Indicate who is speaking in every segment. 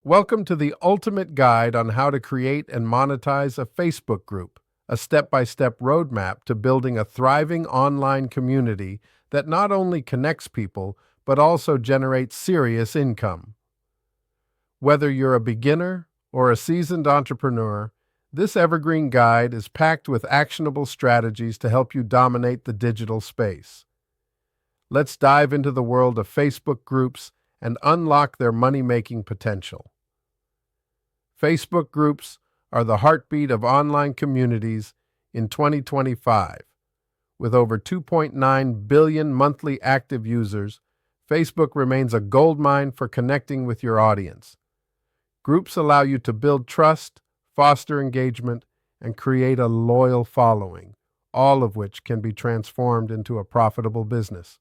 Speaker 1: Welcome to the ultimate guide on how to create and monetize a Facebook group, a step-by-step roadmap to building a thriving online community that not only connects people, but also generates serious income. Whether you're a beginner or a seasoned entrepreneur, this evergreen guide is packed with actionable strategies to help you dominate the digital space. Let's dive into the world of Facebook groups and unlock their money-making potential. Facebook groups are the heartbeat of online communities in 2025. With over 2.9 billion monthly active users, Facebook remains a goldmine for connecting with your audience. Groups allow you to build trust, foster engagement, and create a loyal following, all of which can be transformed into a profitable business.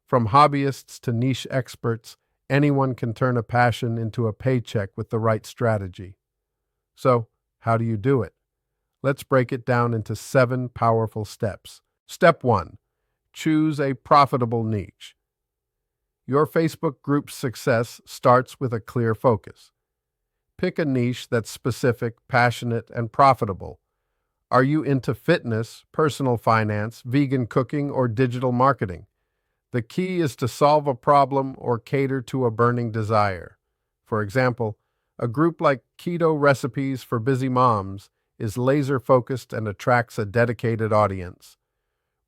Speaker 1: From hobbyists to niche experts, anyone can turn a passion into a paycheck with the right strategy. So, how do you do it? Let's break it down into 7 powerful steps. Step 1. Choose a profitable niche. Your Facebook group's success starts with a clear focus. Pick a niche that's specific, passionate, and profitable. Are you into fitness, personal finance, vegan cooking, or digital marketing? The key is to solve a problem or cater to a burning desire. For example, a group like Keto Recipes for Busy Moms is laser-focused and attracts a dedicated audience.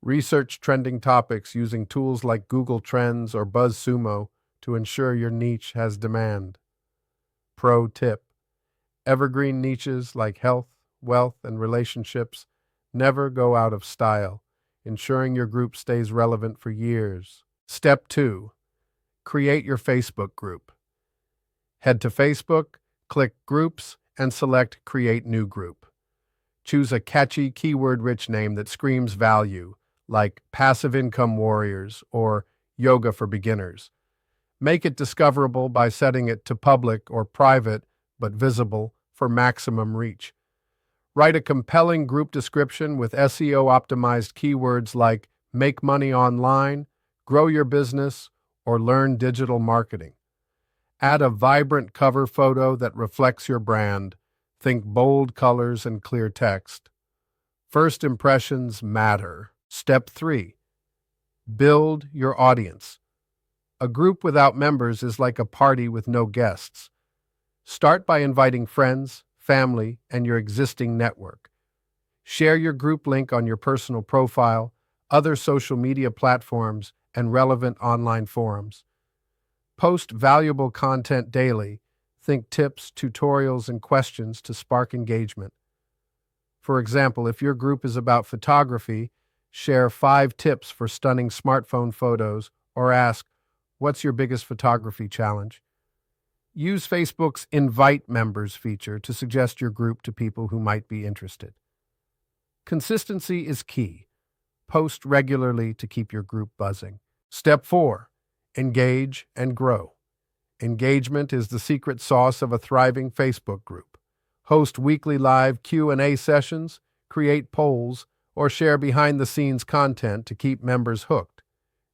Speaker 1: Research trending topics using tools like Google Trends or BuzzSumo to ensure your niche has demand. Pro tip: evergreen niches like health, wealth, and relationships never go out of style, ensuring your group stays relevant for years. Step 2. Create your Facebook group. Head to Facebook, click Groups, and select Create New Group. Choose a catchy, keyword-rich name that screams value, like Passive Income Warriors or Yoga for Beginners. Make it discoverable by setting it to public or private, but visible for maximum reach. Write a compelling group description with SEO-optimized keywords like make money online, grow your business, or learn digital marketing. Add a vibrant cover photo that reflects your brand. Think bold colors and clear text. First impressions matter. Step 3. Build your audience. A group without members is like a party with no guests. Start by inviting friends, family, and your existing network. Share your group link on your personal profile, other social media platforms, and relevant online forums. Post valuable content daily. Think tips, tutorials, and questions to spark engagement. For example, if your group is about photography, share 5 tips for stunning smartphone photos or ask, what's your biggest photography challenge? Use Facebook's Invite Members feature to suggest your group to people who might be interested. Consistency is key. Post regularly to keep your group buzzing. Step 4. Engage and grow. Engagement is the secret sauce of a thriving Facebook group. Host weekly live Q&A sessions, create polls, or share behind-the-scenes content to keep members hooked.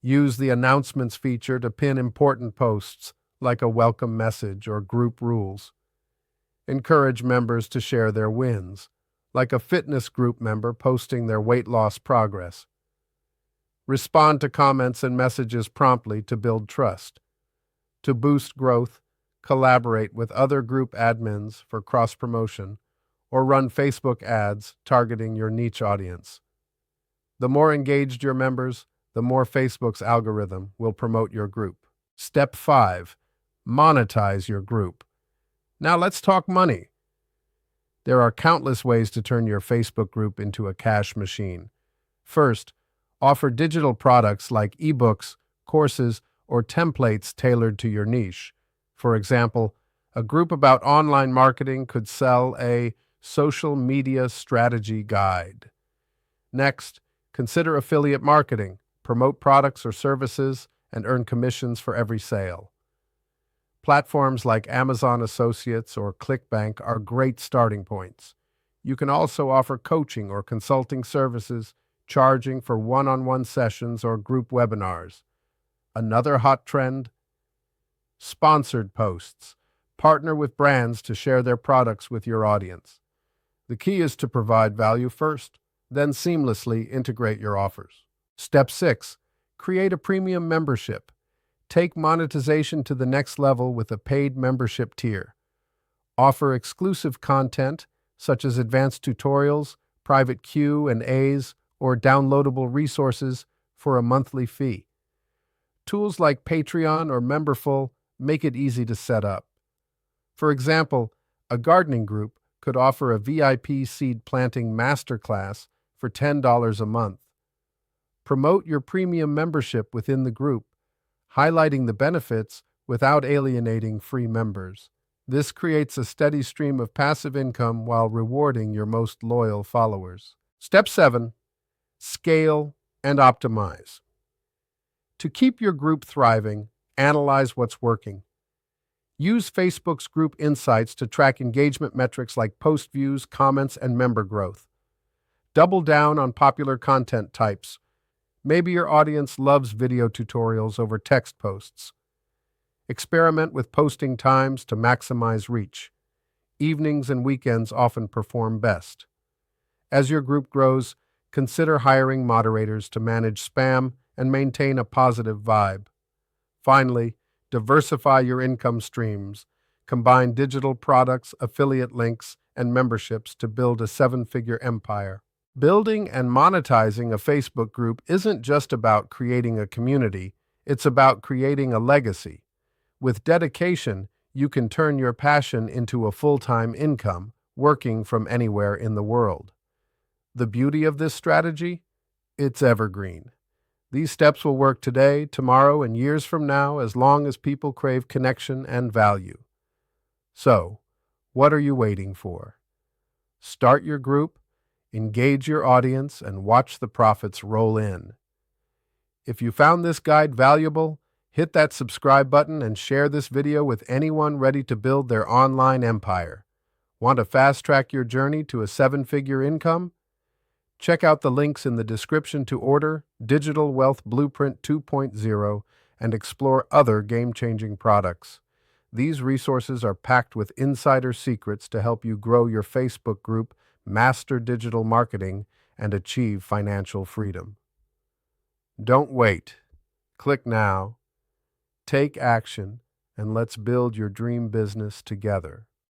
Speaker 1: Use the announcements feature to pin important posts like a welcome message or group rules. Encourage members to share their wins, like a fitness group member posting their weight loss progress. Respond to comments and messages promptly to build trust. To boost growth, collaborate with other group admins for cross-promotion, or run Facebook ads targeting your niche audience. The more engaged your members, the more Facebook's algorithm will promote your group. Step 5. Monetize your group. Now let's talk money. There are countless ways to turn your Facebook group into a cash machine. First, offer digital products like ebooks, courses, or templates tailored to your niche. For example, a group about online marketing could sell a social media strategy guide. Next, consider affiliate marketing. Promote products or services and earn commissions for every sale. Platforms like Amazon Associates or ClickBank are great starting points. You can also offer coaching or consulting services, charging for one-on-one sessions or group webinars. Another hot trend? Sponsored posts. Partner with brands to share their products with your audience. The key is to provide value first, then seamlessly integrate your offers. Step 6. Create a premium membership. Take monetization to the next level with a paid membership tier. Offer exclusive content, such as advanced tutorials, private Q&As, or downloadable resources for a monthly fee. Tools like Patreon or Memberful make it easy to set up. For example, a gardening group could offer a VIP seed planting masterclass for $10 a month. Promote your premium membership within the group, highlighting the benefits without alienating free members. This creates a steady stream of passive income while rewarding your most loyal followers. Step 7. Scale and optimize. To keep your group thriving, analyze what's working. Use Facebook's group insights to track engagement metrics like post views, comments, and member growth. Double down on popular content types. Maybe your audience loves video tutorials over text posts. Experiment with posting times to maximize reach. Evenings and weekends often perform best. As your group grows, consider hiring moderators to manage spam and maintain a positive vibe. Finally, diversify your income streams. Combine digital products, affiliate links, and memberships to build a seven-figure empire. Building and monetizing a Facebook group isn't just about creating a community, it's about creating a legacy. With dedication, you can turn your passion into a full-time income, working from anywhere in the world. The beauty of this strategy? It's evergreen. These steps will work today, tomorrow, and years from now as long as people crave connection and value. So, what are you waiting for? Start your group, engage your audience, and watch the profits roll in. If you found this guide valuable, hit that subscribe button and share this video with anyone ready to build their online empire. Want to fast-track your journey to a seven-figure income? Check out the links in the description to order Digital Wealth Blueprint 2.0 and explore other game-changing products. These resources are packed with insider secrets to help you grow your Facebook group, master digital marketing, and achieve financial freedom. Don't wait. Click now, take action, and let's build your dream business together.